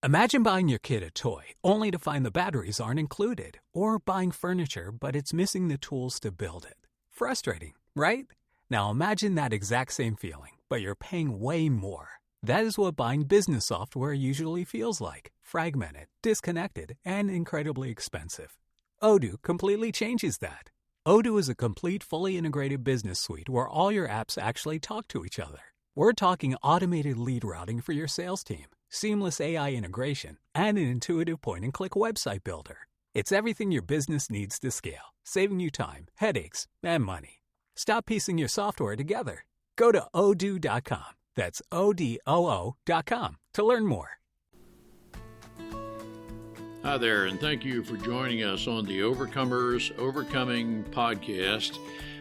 Imagine buying your kid a toy only to find the batteries aren't included, or buying furniture but it's missing the tools to build it. Frustrating, right? Now imagine that exact same feeling, but you're paying way more. That is what buying business software usually feels like: fragmented, disconnected, and incredibly expensive. Odoo completely changes that. Odoo is a complete, fully integrated business suite where all your apps actually talk to each other. We're talking automated lead routing for your sales team, seamless AI integration, and an intuitive point-and-click website builder. It's everything your business needs to scale, saving you time, headaches, and money. Stop piecing your software together. Go to odoo.com. That's ODOO.com to learn more. Hi there, and thank you for joining us on the Overcomers Overcoming podcast.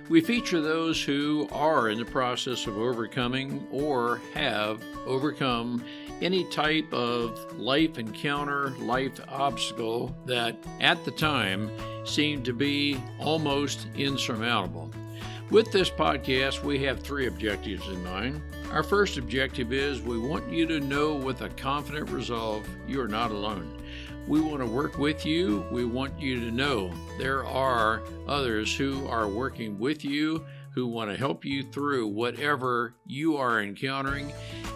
We feature those who are in the process of overcoming or have overcome any type of life encounter, life obstacle that at the time seemed to be almost insurmountable. With this podcast, we have three objectives in mind. Our first objective is we want you to know with a confident resolve you are not alone. We want to work with you. We want you to know there are others who are working with you, who want to help you through whatever you are encountering,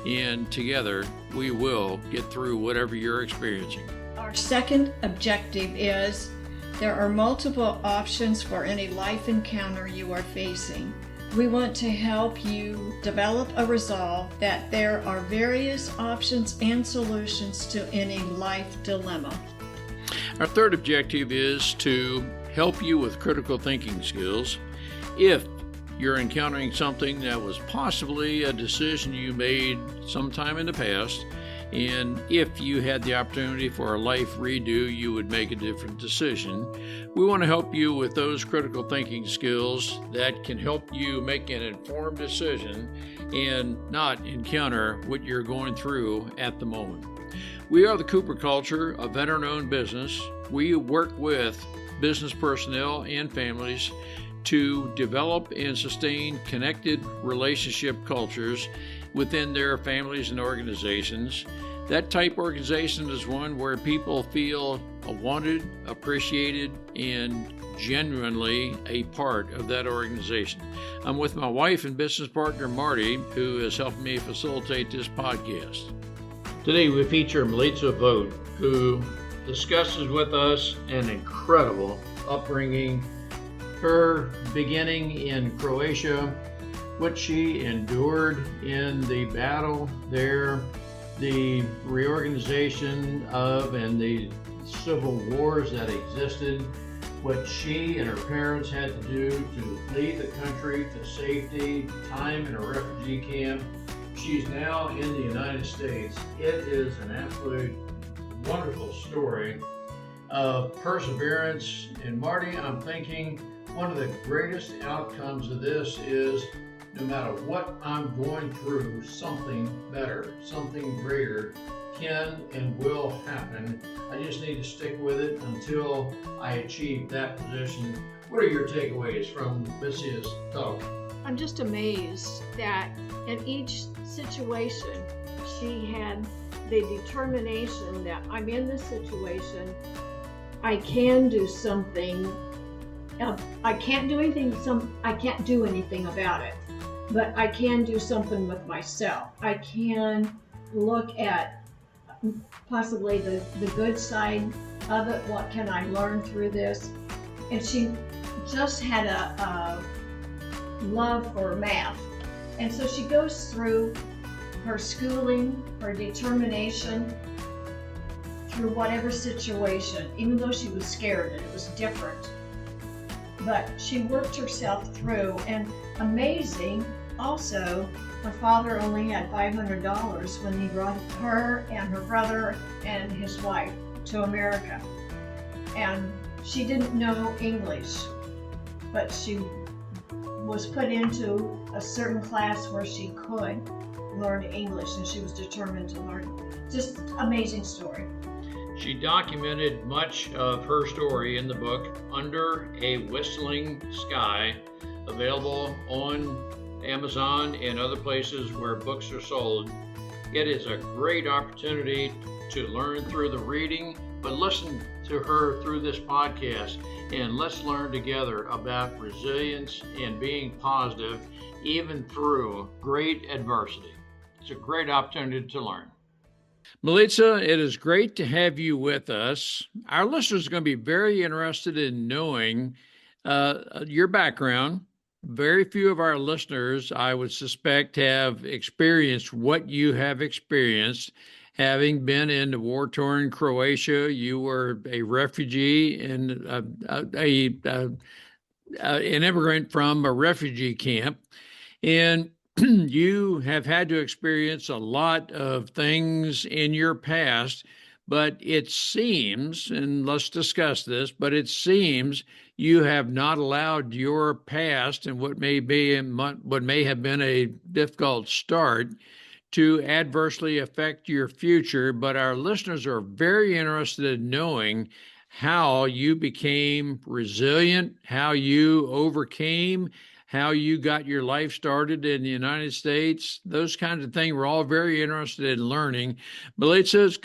and together we will get through whatever you're experiencing. Our second objective is there are multiple options for any life encounter you are facing. We want to help you develop a resolve that there are various options and solutions to any life dilemma. Our third objective is to help you with critical thinking skills. If you're encountering something that was possibly a decision you made sometime in the past, and if you had the opportunity for a life redo, you would make a different decision. We want to help you with those critical thinking skills that can help you make an informed decision and not encounter what you're going through at the moment. We are the Cooper Culture, a veteran-owned business. We work with business personnel and families to develop and sustain connected relationship cultures within their families and organizations. That type organization is one where people feel wanted, appreciated, and genuinely a part of that organization. I'm with my wife and business partner, Marty, who is helping me facilitate this podcast. Today we feature Milica Vogt, who discusses with us an incredible upbringing, her beginning in Croatia, what she endured in the battle there, the reorganization of and the civil wars that existed, what she and her parents had to do to flee the country to safety, time in a refugee camp. She's now in the United States. It is an absolute wonderful story of perseverance. And Marty, I'm thinking one of the greatest outcomes of this is no matter what I'm going through, something better, something greater can and will happen. I just need to stick with it until I achieve that position. What are your takeaways from Milicia's talk? I'm just amazed that in each situation she had the determination that I'm in this situation, I can do something. I can't do anything about it, but I can do something with myself. I can look at possibly the good side of it. What can I learn through this? And she just had a love for math. And so she goes through her schooling, her determination, through whatever situation, even though she was scared and it was different. But she worked herself through, and amazing also, her father only had $500 when he brought her and her brother and his wife to America. And she didn't know English, but she was put into a certain class where she could learn English, and she was determined to learn. Just amazing story. She documented much of her story in the book, Under a Whistling Sky, available on Amazon and other places where books are sold. It is a great opportunity to learn through the reading, but listen to her through this podcast, and let's learn together about resilience and being positive even through great adversity. It's a great opportunity to learn. Milica, it is great to have you with us. Our listeners are going to be very interested in knowing your background. Very few of our listeners, I would suspect, have experienced what you have experienced. Having been in the war-torn Croatia, you were a refugee and an immigrant from a refugee camp, and you have had to experience a lot of things in your past, but it seems, and let's discuss this, but it seems you have not allowed your past and what may have been a difficult start to adversely affect your future. But our listeners are very interested in knowing how you became resilient, how you overcame, how you got your life started in the United States. Those kinds of things we're all very interested in learning. Milica, it's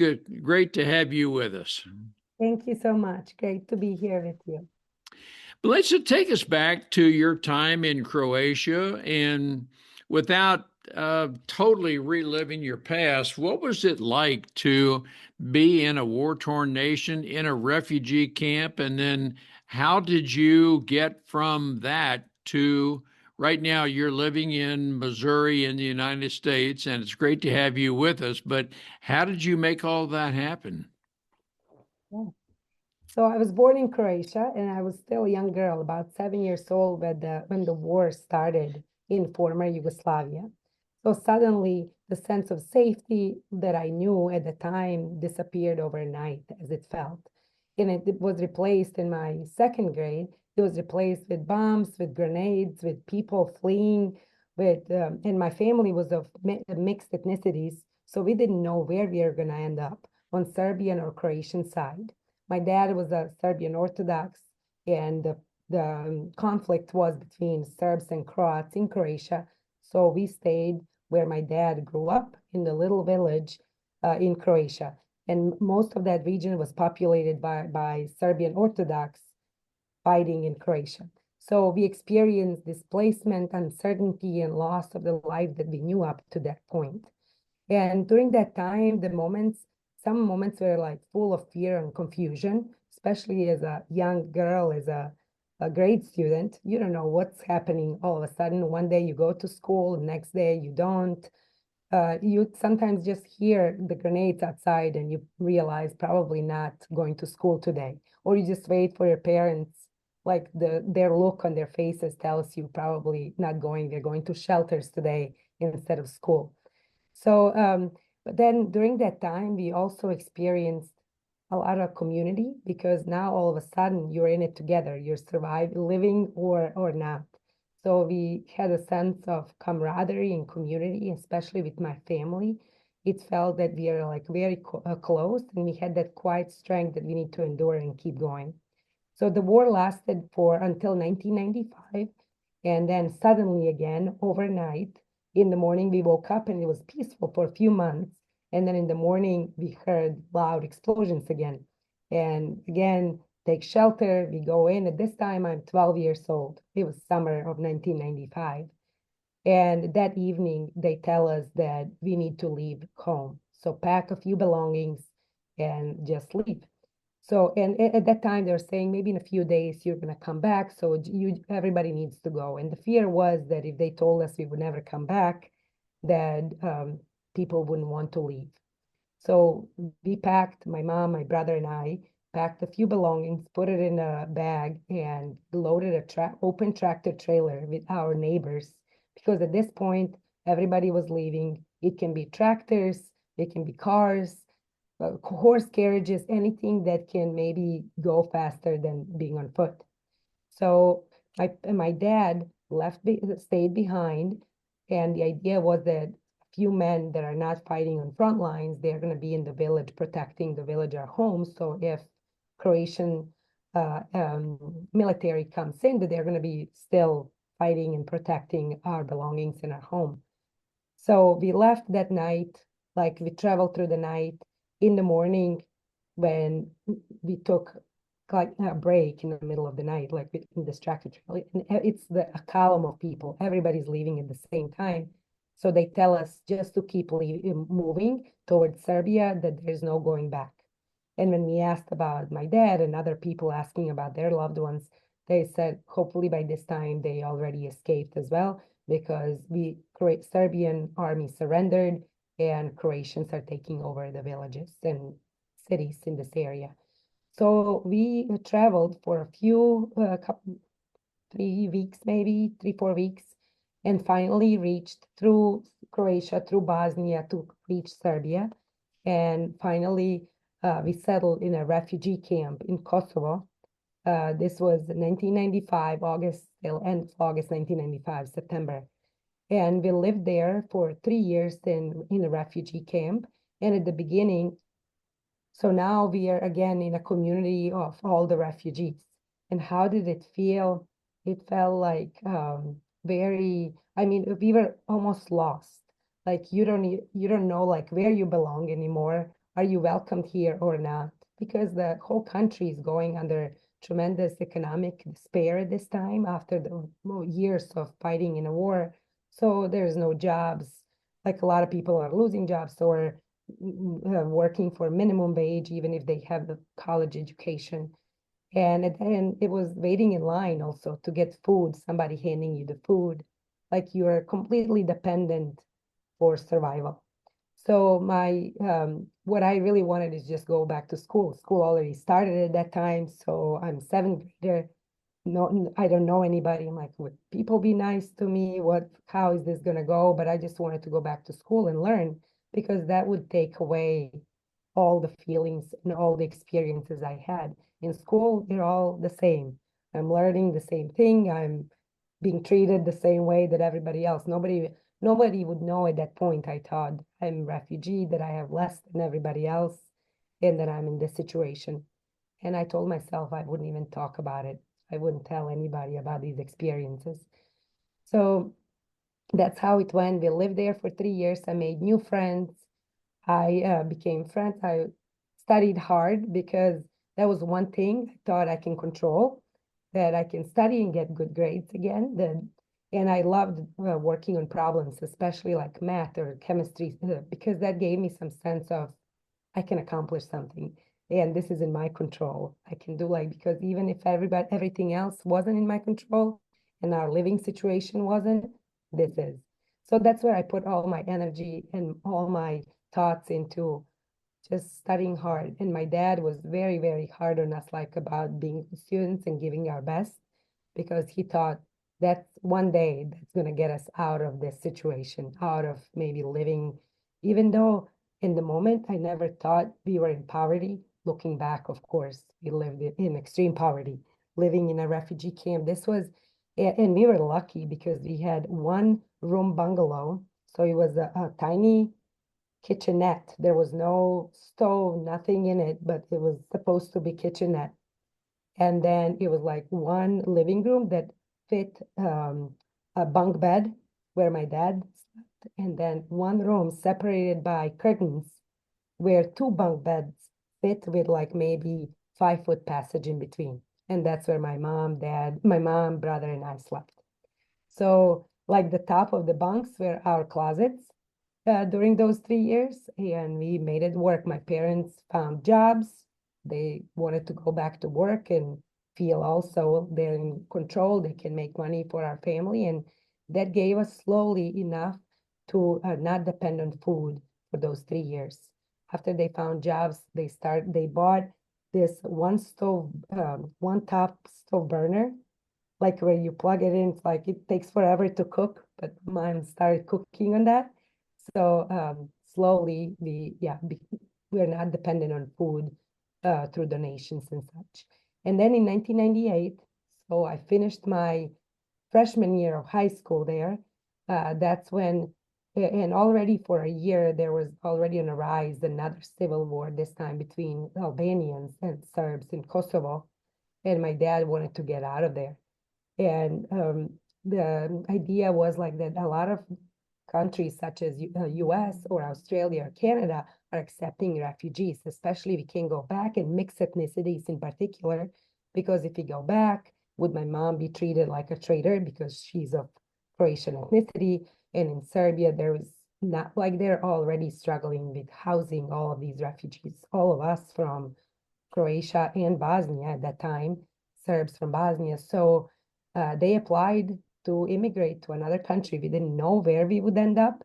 great to have you with us. Thank you so much. Great to be here with you. Milica, take us back to your time in Croatia, and without totally reliving your past, what was it like to be in a war-torn nation, in a refugee camp, and then how did you get from that to right now you're living in Missouri in the United States, and it's great to have you with us, but how did you make all that happen? Yeah. So I was born in Croatia, and I was still a young girl, about 7 years old when the war started in former Yugoslavia. So suddenly the sense of safety that I knew at the time disappeared overnight, as it felt. And it was replaced in my second grade. It was replaced with bombs, with grenades, with people fleeing, and my family was of mixed ethnicities. So we didn't know where we were going to end up, on Serbian or Croatian side. My dad was a Serbian Orthodox, and the conflict was between Serbs and Croats in Croatia. So we stayed where my dad grew up, in the little village in Croatia. And most of that region was populated by Serbian Orthodox fighting in Croatia. So we experienced displacement, uncertainty, and loss of the life that we knew up to that point. And during that time, some moments were like full of fear and confusion, especially as a young girl, as a grade student. You don't know what's happening all of a sudden. One day you go to school, the next day you don't. You sometimes just hear the grenades outside and you realize probably not going to school today. Or you just wait for your parents, like their look on their faces tells you probably not going. They're going to shelters today instead of school. So, but then during that time, we also experienced a lot of community, because now all of a sudden you're in it together. You're surviving, living or not. So we had a sense of camaraderie and community, especially with my family. It felt that we are like very close, and we had that quiet strength that we need to endure and keep going. So the war lasted until 1995, and then suddenly again, overnight, in the morning, we woke up and it was peaceful for a few months. And then in the morning, we heard loud explosions again. And again, take shelter, we go in. At this time, I'm 12 years old. It was summer of 1995. And that evening, they tell us that we need to leave home. So pack a few belongings and just leave. So, and at that time, they were saying maybe in a few days you're going to come back. So everybody needs to go. And the fear was that if they told us we would never come back, that people wouldn't want to leave. So we packed, my mom, my brother, and I packed a few belongings, put it in a bag, and loaded a open tractor trailer with our neighbors. Because at this point, everybody was leaving. It can be tractors, it can be cars, horse carriages, anything that can maybe go faster than being on foot. So my dad stayed behind, and the idea was that a few men that are not fighting on front lines, they're going to be in the village protecting the village, our home. So if Croatian military comes in, that they're going to be still fighting and protecting our belongings in our home. So we left that night, like we traveled through the night. in the morning when we took like a break in the middle of the night, like in distracted, it's a column of people. Everybody's leaving at the same time. So they tell us just to keep moving towards Serbia, that there's no going back. And when we asked about my dad and other people asking about their loved ones, they said hopefully by this time they already escaped as well, because Serbian army surrendered and Croatians are taking over the villages and cities in this area. So we traveled for a few, 3 weeks, maybe 3, 4 weeks, and finally reached through Croatia, through Bosnia to reach Serbia. And finally, we settled in a refugee camp in Kosovo. This was 1995, August, till end of August 1995, September. And we lived there for 3 years in a refugee camp. And at the beginning, so now we are again in a community of all the refugees. And how did it feel? It felt like I mean, we were almost lost. Like you don't know like where you belong anymore. Are you welcomed here or not? Because the whole country is going under tremendous economic despair at this time after the years of fighting in a war. So there's no jobs. Like a lot of people are losing jobs or working for minimum wage, even if they have the college education. And then it was waiting in line also to get food, somebody handing you the food, like you're completely dependent for survival. So what I really wanted is just go back to school. School already started at that time, so I'm seventh grader. No, I don't know anybody. I'm like, would people be nice to me? How is this gonna go? But I just wanted to go back to school and learn, because that would take away all the feelings and all the experiences I had. In school, they're all the same. I'm learning the same thing. I'm being treated the same way that everybody else. Nobody would know at that point, I thought, I'm a refugee, that I have less than everybody else, and that I'm in this situation. And I told myself I wouldn't even talk about it. I wouldn't tell anybody about these experiences. So that's how it went. We lived there for 3 years. I made new friends. I became friends. I studied hard because that was one thing I thought I can control, that I can study and get good grades again. And I loved working on problems, especially like math or chemistry, because that gave me some sense of I can accomplish something. And this is in my control. I can do because even if everything else wasn't in my control and our living situation wasn't, this is. So that's where I put all my energy and all my thoughts into just studying hard. And my dad was very, very hard on us, like about being students and giving our best, because he thought that's one day that's going to get us out of this situation, out of maybe living, even though in the moment I never thought we were in poverty. Looking back, of course, we lived in extreme poverty, living in a refugee camp. And we were lucky because we had one room bungalow. So it was a tiny kitchenette. There was no stove, nothing in it, but it was supposed to be kitchenette. And then it was like one living room that fit a bunk bed where my dad slept, and then one room separated by curtains where two bunk beds fit with like maybe 5 foot passage in between. And that's where my mom, brother, and I slept. So like the top of the bunks were our closets during those 3 years, and we made it work. My parents found jobs. They wanted to go back to work and feel also they're in control. They can make money for our family. And that gave us slowly enough to not depend on food for those 3 years. After they found jobs, they bought this one top stove burner, like where you plug it in. It's like it takes forever to cook, but mine started cooking on that. So slowly we're not dependent on food through donations and such. And then in 1998, so I finished my freshman year of high school there. That's when, and already for a year, there was already on a rise another civil war, this time between Albanians and Serbs in Kosovo. And my dad wanted to get out of there. And the idea was like that a lot of countries such as US or Australia or Canada are accepting refugees, especially we can go back, and mixed ethnicities in particular, because if we go back, would my mom be treated like a traitor because she's of Croatian ethnicity? And in Serbia, there is not, like, they're already struggling with housing all of these refugees, all of us from Croatia and Bosnia at that time, Serbs from Bosnia. So they applied to immigrate to another country. We didn't know where we would end up.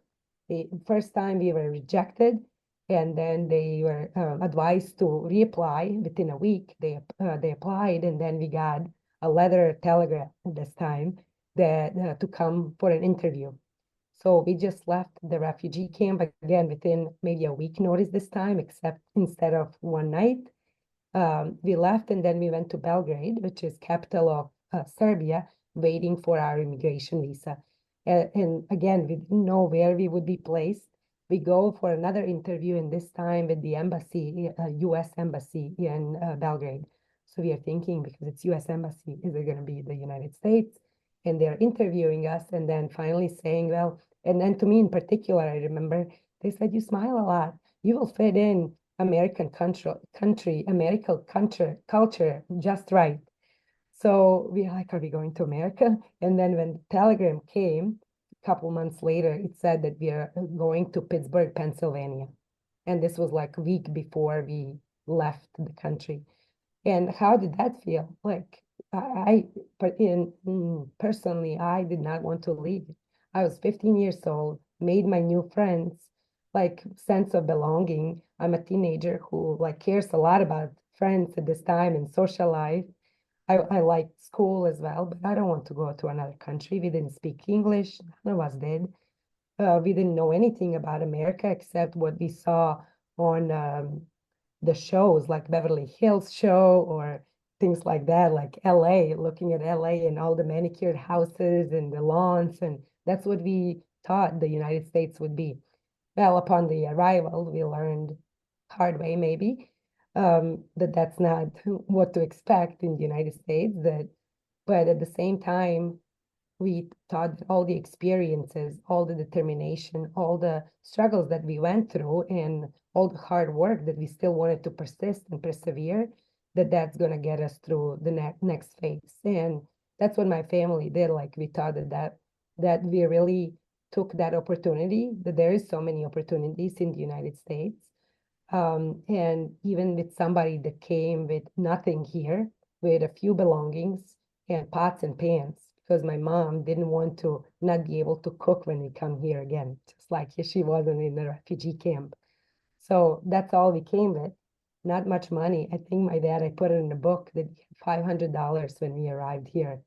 The first time we were rejected, and then they were advised to reapply within a week. They applied, and then we got a letter, a telegram at this time that to come for an interview. So we just left the refugee camp again within maybe a week notice this time, except instead of one night. We left, and then we went to Belgrade, which is capital of Serbia, waiting for our immigration visa. And again, we didn't know where we would be placed. We go for another interview, and this time with the embassy, U.S. embassy in Belgrade. So we are thinking, because it's U.S. embassy, is it going to be the United States? And they're interviewing us, and then finally saying, well, and then to me in particular, I remember they said, you smile a lot. You will fit in American American culture just right. So we're like, are we going to America? And then when the telegram came a couple months later, it said that we are going to Pittsburgh, Pennsylvania. And this was like a week before we left the country. And how did that feel? Like personally, I did not want to leave. I was 15 years old, made my new friends, like sense of belonging. I'm a teenager who like cares a lot about friends at this time and social life. I like school as well, but I don't want to go to another country. We didn't speak English, none of us did. We didn't know anything about America except what we saw on the shows, like Beverly Hills show or things like that, like LA, looking at LA and all the manicured houses and the lawns. And that's what we thought the United States would be. Well, upon the arrival, we learned hard way maybe that that's not what to expect in the United States. But at the same time, we thought that all the experiences, all the determination, all the struggles that we went through, and all the hard work that we still wanted to persist and persevere, that's going to get us through the next phase. And that's what my family did. Like we thought that we really took that opportunity, that there is so many opportunities in the United States. And even with somebody that came with nothing here, with a few belongings and pots and pans, because my mom didn't want to not be able to cook when we come here again, just like she wasn't in the refugee camp. So that's all we came with. Not much money. I think my dad, I put it in the book that $500 when we arrived here.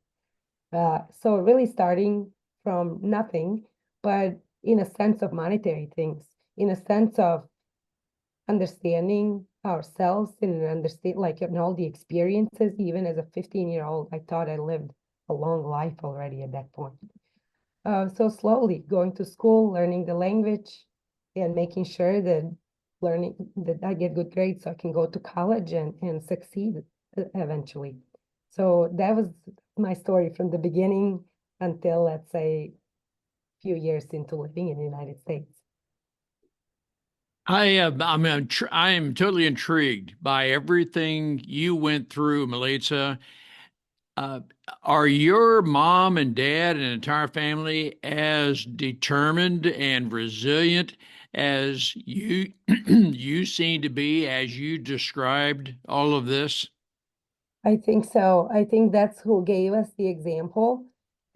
So really starting from nothing, but in a sense of monetary things, in a sense of understanding ourselves and understand, like, in all the experiences. Even as a 15-year-old, I thought I lived a long life already at that point. So slowly going to school, learning the language, and making sure that I get good grades so I can go to college and succeed eventually. So that was my story from the beginning until, let's say, a few years into living in the United States. I am totally intrigued by everything you went through, Milica. Uh, are your mom and dad and entire family as determined and resilient as you you seem to be as you described all of this? I think so. I think that's who gave us the example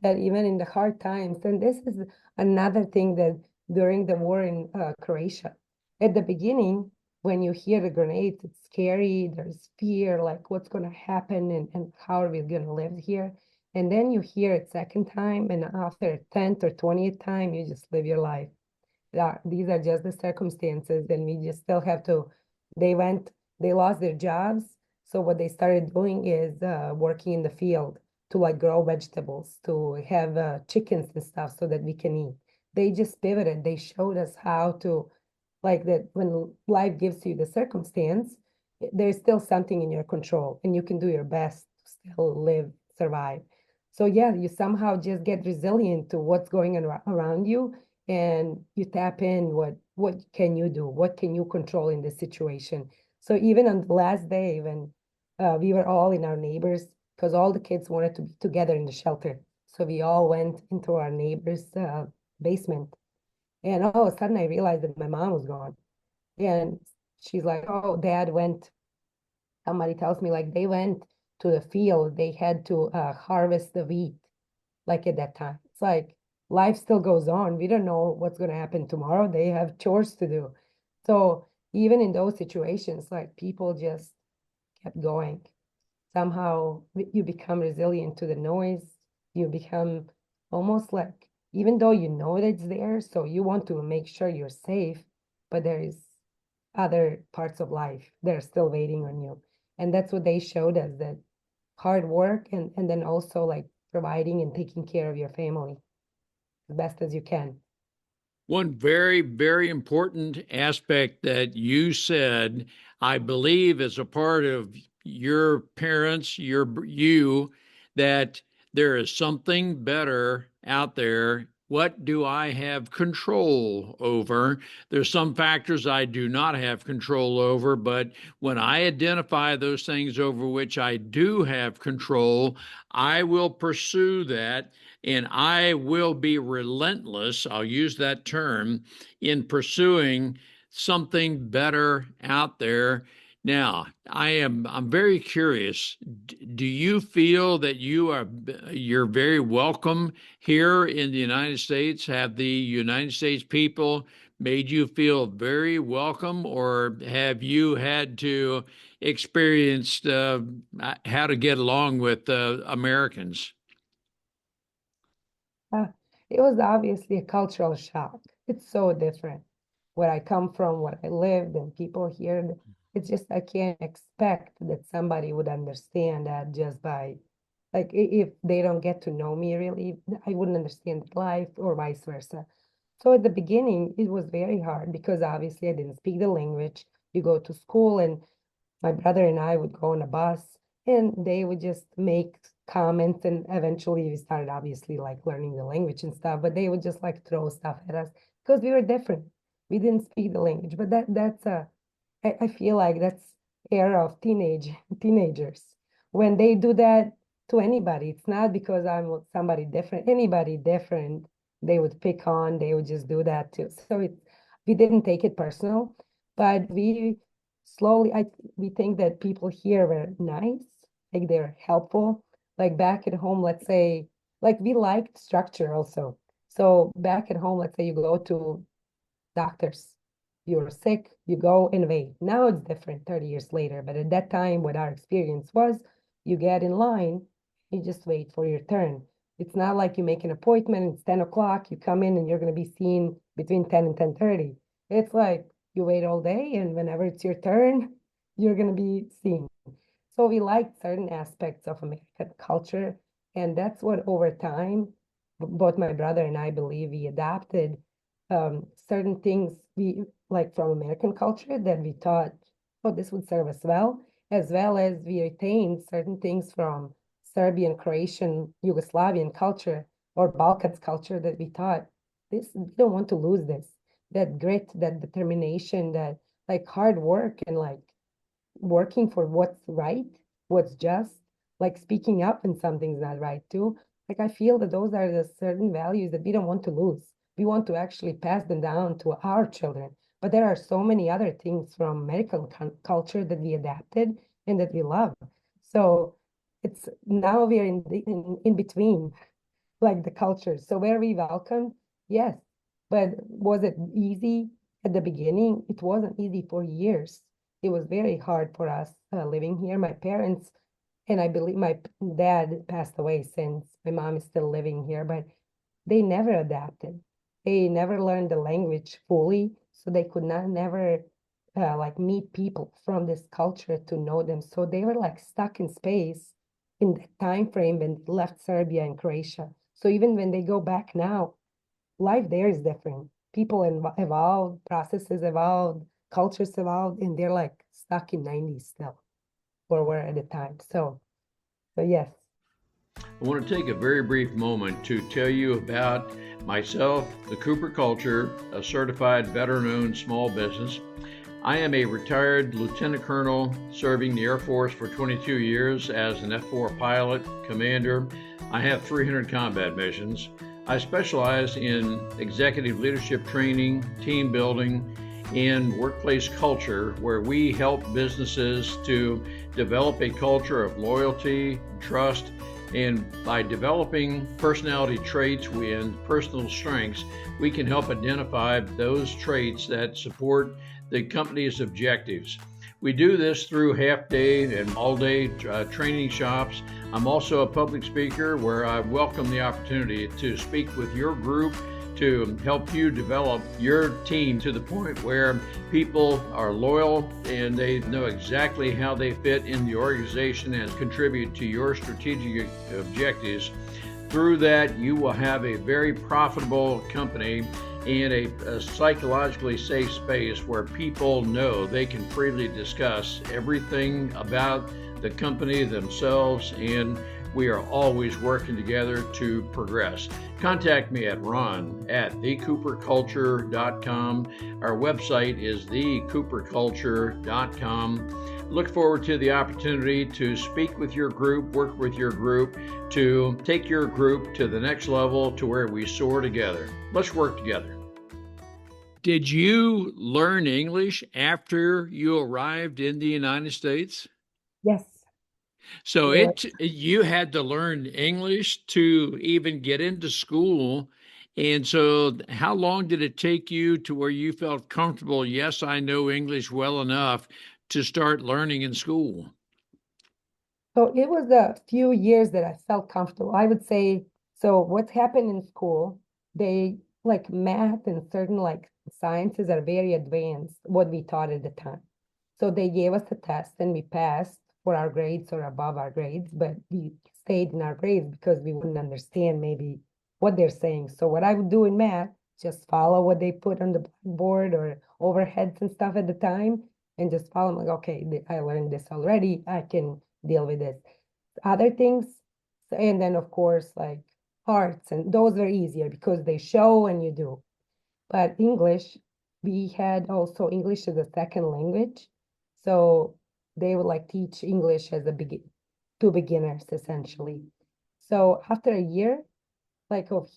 that even in the hard times, and this is another thing that during the war in Croatia, at the beginning, when you hear the grenades, it's scary, there's fear, like what's going to happen and how are we going to live here? And then you hear it second time, and after 10th or 20th time, you just live your life. These are just the circumstances, and we just still have to, they lost their jobs. So what they started doing is working in the field to like grow vegetables, to have chickens and stuff so that we can eat. They just pivoted. They showed us how to, like, that when life gives you the circumstance, there's still something in your control and you can do your best to still live, survive. So yeah, you somehow just get resilient to what's going on around you, and you tap in what what can you do? What can you control in this situation? So even on the last day when we were all in our neighbors, because all the kids wanted to be together in the shelter. So we all went into our neighbor's basement. And all of a sudden I realized that my mom was gone. And she's like, oh, dad went. Somebody tells me like they went to the field. They had to harvest the wheat like at that time. It's like life still goes on. We don't know what's going to happen tomorrow. They have chores to do. So even in those situations, like people just kept going. Somehow you become resilient to the noise. You become almost like, even though you know that it's there, so you want to make sure you're safe, but there is other parts of life that are still waiting on you. And that's what they showed us, that hard work and then also like providing and taking care of your family as best as you can. One very, very important aspect that you said, I believe, as a part of your parents, you, that there is something better out there. What do I have control over? There's some factors I do not have control over, but when I identify those things over which I do have control, I will pursue that, and I will be relentless, I'll use that term, in pursuing something better out there. Now, I'm very curious. Do you feel that you're very welcome here in the United States? Have the United States people made you feel very welcome, or have you had to experience how to get along with Americans? Uh, it was obviously a cultural shock. It's so different. Where I come from, what I lived, and people here, it's just I can't expect that somebody would understand that just by, like, if they don't get to know me really, I wouldn't understand life or vice versa. So at the beginning, it was very hard because obviously I didn't speak the language. You go to school and my brother and I would go on a bus and they would just make comments, and eventually we started obviously like learning the language and stuff, but they would just like throw stuff at us because we were different. We didn't speak the language, but I feel like that's era of teenagers. When they do that to anybody, it's not because I'm somebody different, anybody different, they would pick on, they would just do that too. So we didn't take it personal, but we slowly, we think that people here were nice, like they're helpful. Like back at home, let's say, like we liked structure also. So back at home, let's say you go to doctors, you're sick, you go and wait. Now it's different 30 years later, but at that time, what our experience was, you get in line, you just wait for your turn. It's not like you make an appointment, it's 10 o'clock, you come in and you're going to be seen between 10 and 10:30. It's like you wait all day, and whenever it's your turn, you're going to be seen. So we liked certain aspects of American culture, and that's what over time, both my brother and I believe we adapted certain things we like from American culture that we thought, oh, this would serve us well, as well as we retained certain things from Serbian, Croatian, Yugoslavian culture or Balkans culture that we thought, this, we don't want to lose this. That grit, that determination, that like hard work and like working for what's right, what's just, like speaking up when something's not right too. Like I feel that those are the certain values that we don't want to lose. We want to actually pass them down to our children. But there are so many other things from American culture that we adapted and that we love. So it's now we're in between like the culture. So where we welcome, yes. But was it easy at the beginning? It wasn't easy for years. It was very hard for us living here. My parents, and I believe my dad passed away since my mom is still living here, but they never adapted. They never learned the language fully, so they could not never like meet people from this culture to know them. So they were like stuck in space in the time frame when they left Serbia and Croatia. So even when they go back now, life there is different. People evolved, processes evolved, cultures evolved, and they're like stuck in 90s still, or were at the time. So yes. I want to take a very brief moment to tell you about myself, the Cooper Culture, a certified veteran-owned small business. I am a retired lieutenant colonel serving the Air Force for 22 years as an F-4 pilot, commander. I have 300 combat missions. I specialize in executive leadership training, team building, and workplace culture, where we help businesses to develop a culture of loyalty, trust, and by developing personality traits and personal strengths, we can help identify those traits that support the company's objectives. We do this through half-day and all-day training shops. I'm also a public speaker where I welcome the opportunity to speak with your group to help you develop your team to the point where people are loyal and they know exactly how they fit in the organization and contribute to your strategic objectives. Through that, you will have a very profitable company and a psychologically safe space where people know they can freely discuss everything about the company themselves, and we are always working together to progress. Contact me at ron@thecooperculture.com. Our website is thecooperculture.com. Look forward to the opportunity to speak with your group, work with your group, to take your group to the next level to where we soar together. Let's work together. Did you learn English after you arrived in the United States? Yes. So Yeah. you had to learn English to even get into school. And so how long did it take you to where you felt comfortable? Yes, I know English well enough to start learning in school. So it was a few years that I felt comfortable. I would say, so what happened in school, they like math and certain like sciences are very advanced, what we taught at the time. So they gave us a test and we passed for our grades or above our grades, but we stayed in our grades because we wouldn't understand maybe what they're saying. So what I would do in math, just follow what they put on the blackboard or overheads and stuff at the time, and just follow. I'm like, okay, I learned this already. I can deal with this. Other things, and then of course, like arts, and those are easier because they show and you do. But English, we had also English as a second language. So they would like teach English as to beginners essentially. So after a year, like of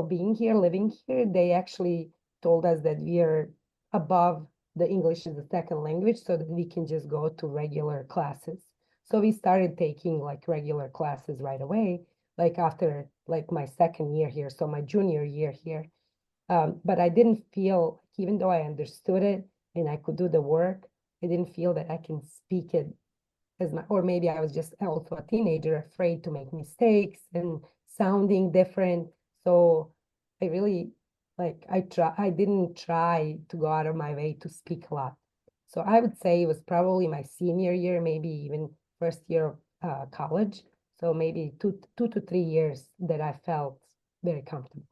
being here, living here, they actually told us that we are above the English as a second language so that we can just go to regular classes. So we started taking like regular classes right away, like after like my second year here, so my junior year here. But I didn't feel, even though I understood it and I could do the work, I didn't feel that I can speak it as my, or maybe I was just also a teenager, afraid to make mistakes and sounding different. So I really, like, I didn't try to go out of my way to speak a lot. So I would say it was probably my senior year, maybe even first year of college. So maybe two to 3 years that I felt very comfortable.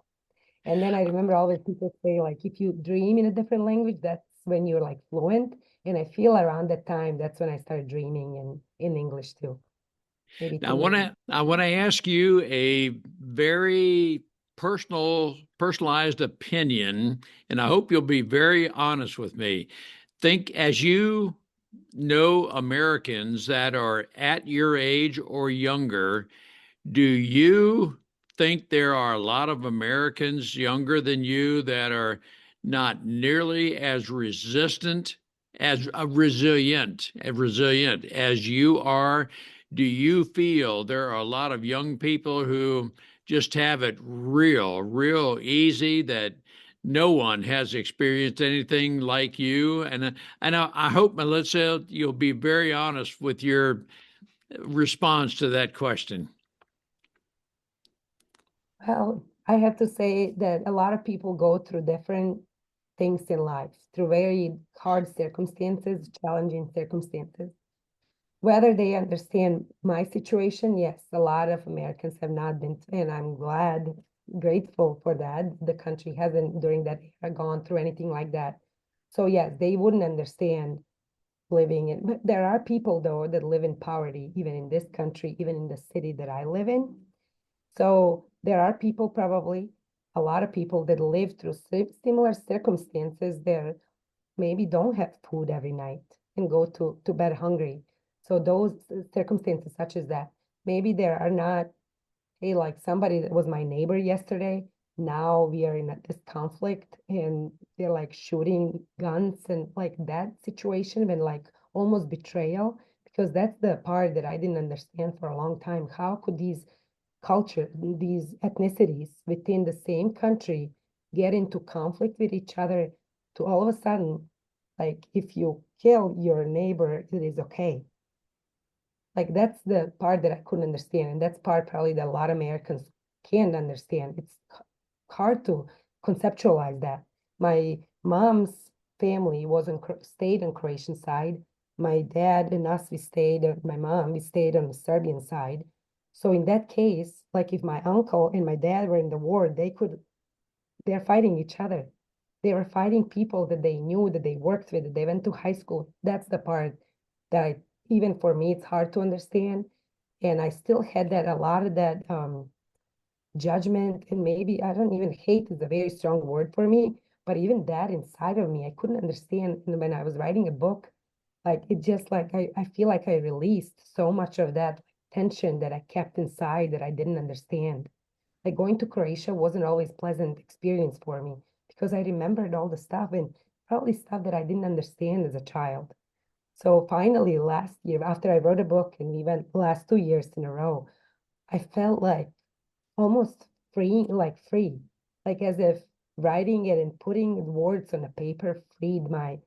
And then I remember always people say, like, if you dream in a different language, that's when you're like fluent. And I feel around that time, that's when I started dreaming in English too. Maybe Now, I want to ask you a very personalized opinion, and I hope you'll be very honest with me. Think, as you know, Americans that are at your age or younger, do you think there are a lot of Americans younger than you that are not nearly as resilient as you are? Do you feel there are a lot of young people who just have it real easy, that no one has experienced anything like you? And I hope, Melissa, you'll be very honest with your response to that question. Well, I have to say that a lot of people go through different things in life, through very hard circumstances, challenging circumstances. Whether they understand my situation, yes, a lot of Americans have not been, and I'm grateful for that. The country hasn't during that era gone through anything like that. So yes, they wouldn't understand living in, but there are people though that live in poverty, even in this country, even in the city that I live in. So there are people, probably a lot of people, that live through similar circumstances that maybe don't have food every night and go to bed hungry. So those circumstances such as that, maybe there are not, hey, like somebody that was my neighbor yesterday, now we are in this conflict and they're like shooting guns and like that situation, when like almost betrayal, because that's the part that I didn't understand for a long time. How could these culture, these ethnicities within the same country get into conflict with each other to all of a sudden, like if you kill your neighbor, it is okay. Like that's the part that I couldn't understand. And that's part probably that a lot of Americans can't understand. It's hard to conceptualize that. My mom's family stayed on Croatian side. My dad and us, we stayed, my mom, we stayed on the Serbian side. So in that case, like if my uncle and my dad were in the war, they're fighting each other. They were fighting people that they knew, that they worked with, that they went to high school. That's the part that even for me, it's hard to understand. And I still had that, a lot of that judgment, and maybe, I don't even, hate is a very strong word for me, but even that inside of me, I couldn't understand. And when I was writing a book, like it just like, I feel like I released so much of that tension that I kept inside that I didn't understand. Like going to Croatia wasn't always pleasant experience for me because I remembered all the stuff, and probably stuff that I didn't understand as a child. So finally, last year, after I wrote a book and we went last 2 years in a row, I felt like almost free, like as if writing it and putting words on a paper my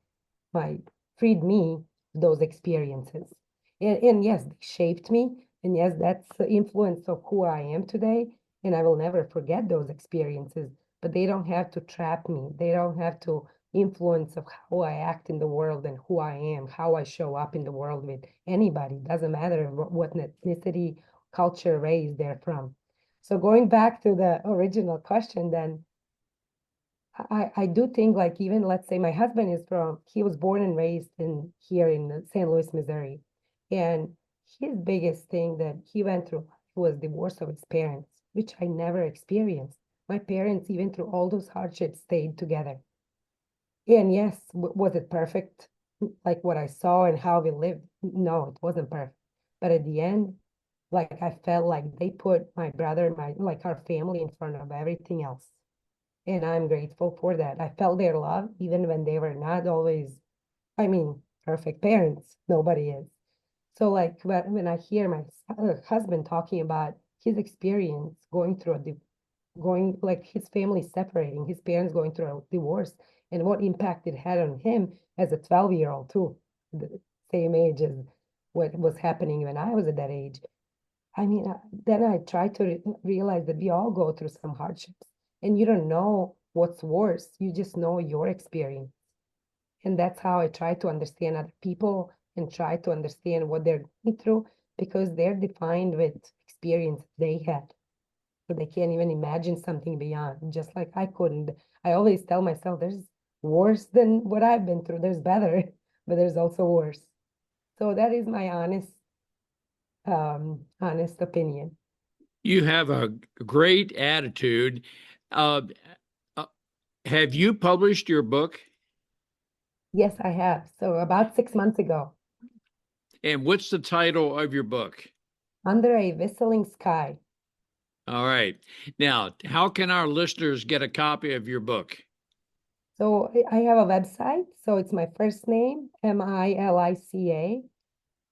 freed me those experiences. And yes, they shaped me. And yes, that's the influence of who I am today. And I will never forget those experiences, but they don't have to trap me. They don't have to influence of how I act in the world and who I am, how I show up in the world with anybody. Doesn't matter what ethnicity, culture, race they're from. So going back to the original question, then I do think, like, even let's say my husband he was born and raised here in St. Louis, Missouri. And his biggest thing that he went through was divorce of his parents, which I never experienced. My parents, even through all those hardships, stayed together. And yes, was it perfect? Like what I saw and how we lived? No, it wasn't perfect. But at the end, like I felt like they put my brother, like our family in front of everything else. And I'm grateful for that. I felt their love even when they were not always, I mean, perfect parents. Nobody is. So like when I hear my husband talking about his experience going, like his family separating, his parents going through a divorce, and what impact it had on him as a 12-year-old too, the same age as what was happening when I was at that age. I mean, then I try to realize that we all go through some hardships, and you don't know what's worse. You just know your experience. And that's how I try to understand other people and try to understand what they're going through, because they're defined with experience they had. So they can't even imagine something beyond, just like I couldn't. I always tell myself there's worse than what I've been through. There's better, but there's also worse. So that is my honest opinion. You have a great attitude. Uh, have you published your book? Yes, I have. So about 6 months ago, And what's the title of your book? Under a Whistling Sky. All right. Now, how can our listeners get a copy of your book? So I have a website. So it's my first name, Milica,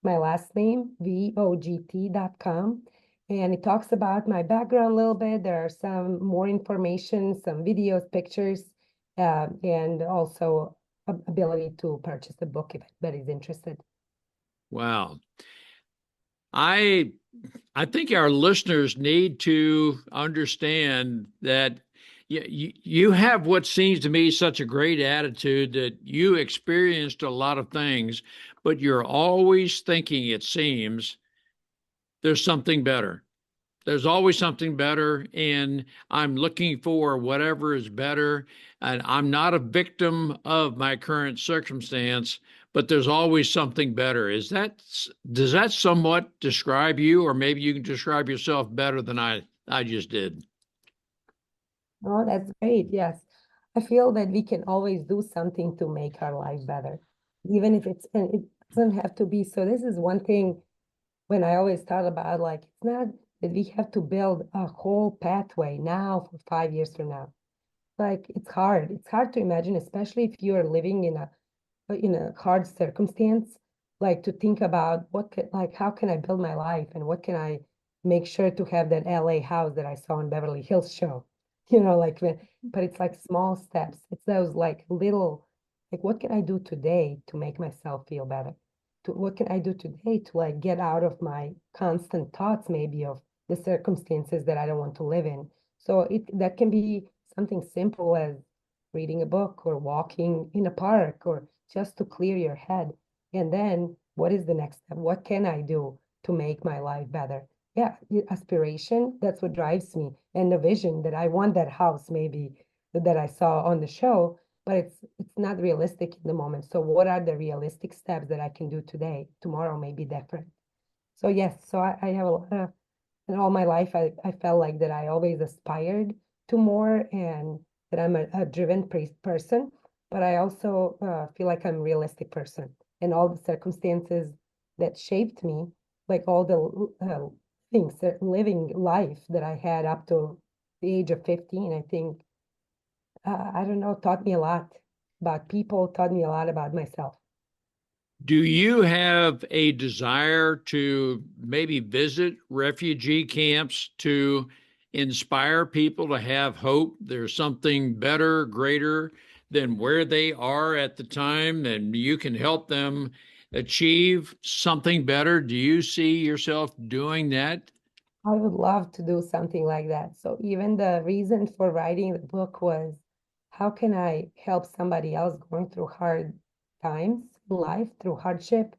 my last name, Vogt.com. And it talks about my background a little bit. There are some more information, some videos, pictures, and also ability to purchase the book if anybody's interested. Wow. I think our listeners need to understand that you have what seems to me such a great attitude, that you experienced a lot of things, but you're always thinking, it seems, there's something better. There's always something better, and I'm looking for whatever is better. And I'm not a victim of my current circumstance, but there's always something better. Does that somewhat describe you, or maybe you can describe yourself better than I I just did. Oh, that's great. Yes. I feel that we can always do something to make our life better, even if and it doesn't have to be. So this is one thing when I always thought about, like, it's not that we have to build a whole pathway now for 5 years from now. Like, it's hard. It's hard to imagine, especially if you are living in a hard circumstance, like to think about like, how can I build my life and what can I make sure to have that LA house that I saw in Beverly Hills show, like but it's like small steps. It's those like little, like, what can I do today to make myself feel better? What can I do today to like get out of my constant thoughts, maybe of the circumstances that I don't want to live in? So that can be something simple as reading a book or walking in a park or just to clear your head. And then what is the next step? What can I do to make my life better? Yeah, aspiration, that's what drives me. And the vision that I want that house maybe that I saw on the show, but it's not realistic in the moment. So what are the realistic steps that I can do today? Tomorrow may be different. So yes, so I have a lot of, in all my life, I felt like that I always aspired to more and that I'm a driven person, but I also feel like I'm a realistic person. And all the circumstances that shaped me, like all the things, living life that I had up to the age of 15, I think, I don't know, taught me a lot about people, taught me a lot about myself. Do you have a desire to maybe visit refugee camps to inspire people to have hope? There's something better, greater than where they are at the time, and you can help them achieve something better. Do you see yourself doing that? I would love to do something like that. So even the reason for writing the book was, how can I help somebody else going through hard times in life, through hardship,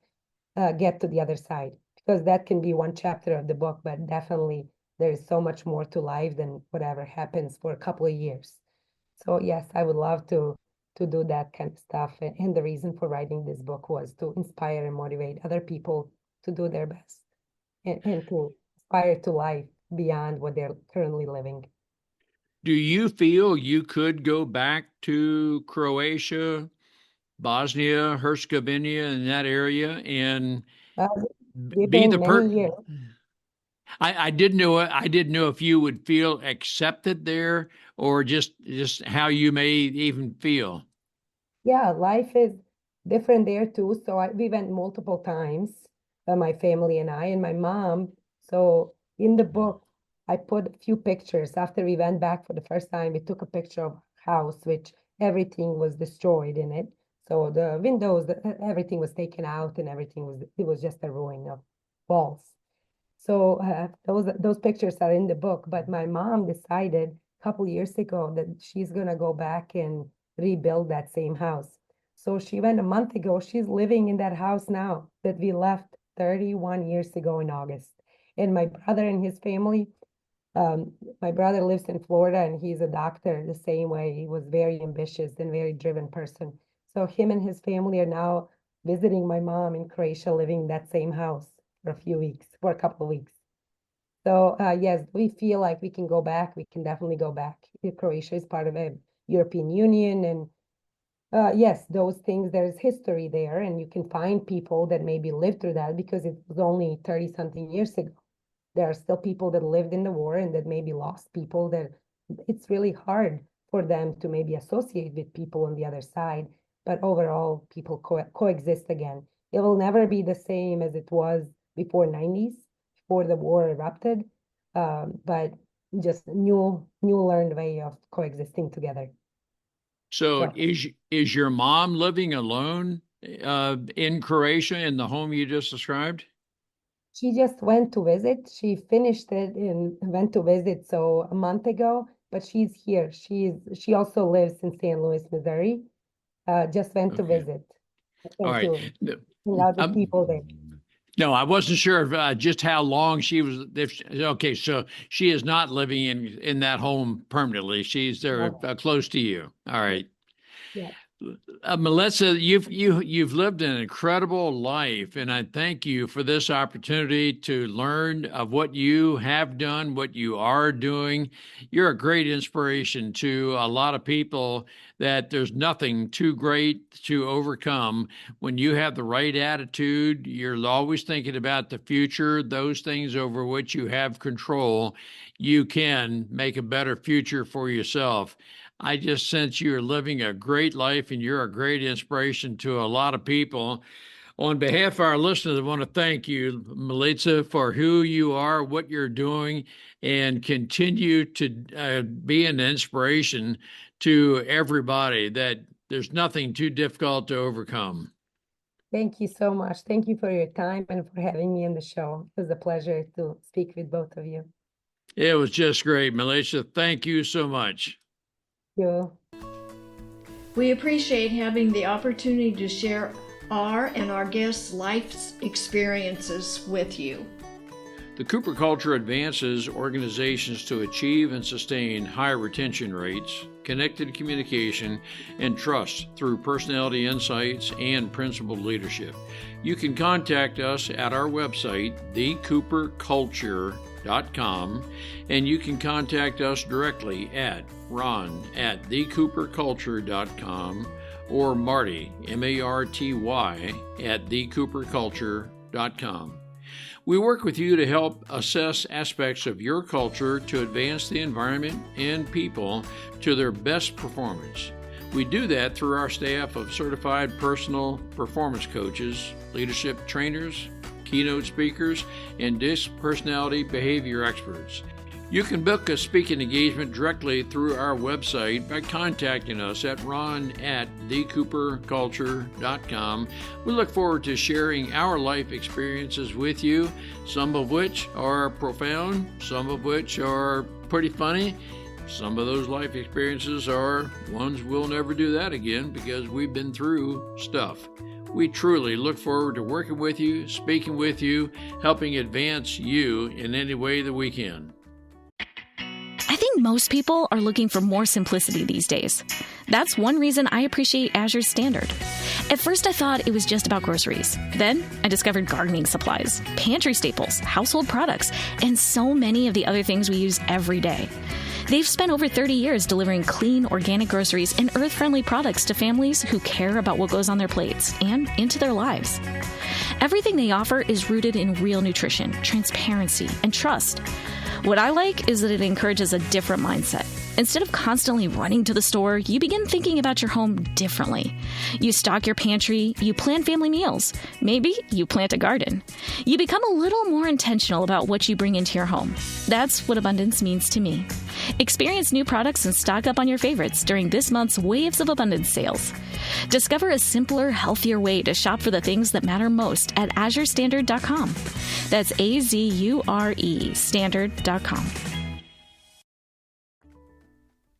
get to the other side? Because that can be one chapter of the book, but definitely there is so much more to life than whatever happens for a couple of years. So yes, I would love to do that kind of stuff. And the reason for writing this book was to inspire and motivate other people to do their best and to aspire to life beyond what they're currently living. Do you feel you could go back to Croatia, Bosnia, Herzegovina, in that area and Uh, be the Given per many years, I didn't know if you would feel accepted there or just how you may even feel. yeah, life is different there too. So we went multiple times, my family and I, and my mom. So in the book, I put a few pictures. After we went back for the first time, we took a picture of house, which everything was destroyed in it. So the windows, everything was taken out, and it was just a ruin of walls. So those pictures are in the book. But my mom decided a couple years ago that she's gonna go back and rebuild that same house. So she went a month ago. She's living in that house now that we left 31 years ago in August. And my brother and his family, my brother lives in Florida and he's a doctor the same way. He was very ambitious and very driven person. So him and his family are now visiting my mom in Croatia, living in that same house for a few weeks, for a couple of weeks. So yes, we feel like we can go back. We can definitely go back. Croatia is part of a European Union, and yes, those things, there's history there, and you can find people that maybe lived through that because it was only 30 something years ago. There are still people that lived in the war and that maybe lost people that it's really hard for them to maybe associate with people on the other side. But overall, people coexist again. It will never be the same as it was before 90s, before the war erupted, but just new learned way of coexisting together. So So is your mom living alone in Croatia in the home you just described? she just went to visit. She finished it and went to visit so a month ago, but she's here. She also lives in St. Louis, Missouri. Just went to Okay. visit. All Went right. to hang out with Um, people there. no, I wasn't sure of, just how long she was. Okay, so she is not living in that home permanently. She's there No, close to you. All right. yeah. Melissa, you've lived an incredible life, and I thank you for this opportunity to learn of what you have done, what you are doing. You're a great inspiration to a lot of people that there's nothing too great to overcome. When you have the right attitude, you're always thinking about the future, those things over which you have control. You can make a better future for yourself. I just sense you're living a great life and you're a great inspiration to a lot of people. On behalf of our listeners, I want to thank you, Milica, for who you are, what you're doing, and continue to be an inspiration to everybody that there's nothing too difficult to overcome. Thank you so much. Thank you for your time and for having me on the show. It was a pleasure to speak with both of you. It was just great, Milica. Thank you so much. We appreciate having the opportunity to share our and our guests' life experiences with you. The Cooper Culture advances organizations to achieve and sustain high retention rates, connected communication, and trust through personality insights and principled leadership. You can contact us at our website, thecooperculture.com, and you can contact us directly at ron@thecooperculture.com or Marty, M-A-R-T-Y, at thecooperculture.com. We work with you to help assess aspects of your culture to advance the environment and people to their best performance. We do that through our staff of certified personal performance coaches, leadership trainers, keynote speakers, and disc personality behavior experts. You can book a speaking engagement directly through our website by contacting us at ron@thecooperculture.com. We look forward to sharing our life experiences with you, some of which are profound, some of which are pretty funny. Some of those life experiences are ones we'll never do that again because we've been through stuff. We truly look forward to working with you, speaking with you, helping advance you in any way that we can. I think most people are looking for more simplicity these days. That's one reason I appreciate Azure Standard. At first, I thought it was just about groceries. Then, I discovered gardening supplies, pantry staples, household products, and so many of the other things we use every day. They've spent over 30 years delivering clean, organic groceries and earth-friendly products to families who care about what goes on their plates and into their lives. Everything they offer is rooted in real nutrition, transparency, and trust. What I like is that it encourages a different mindset. Instead of constantly running to the store, you begin thinking about your home differently. You stock your pantry, you plan family meals, maybe you plant a garden. You become a little more intentional about what you bring into your home. That's what abundance means to me. Experience new products and stock up on your favorites during this month's Waves of Abundance sales. Discover a simpler, healthier way to shop for the things that matter most at azurestandard.com. That's AZURE standard.com.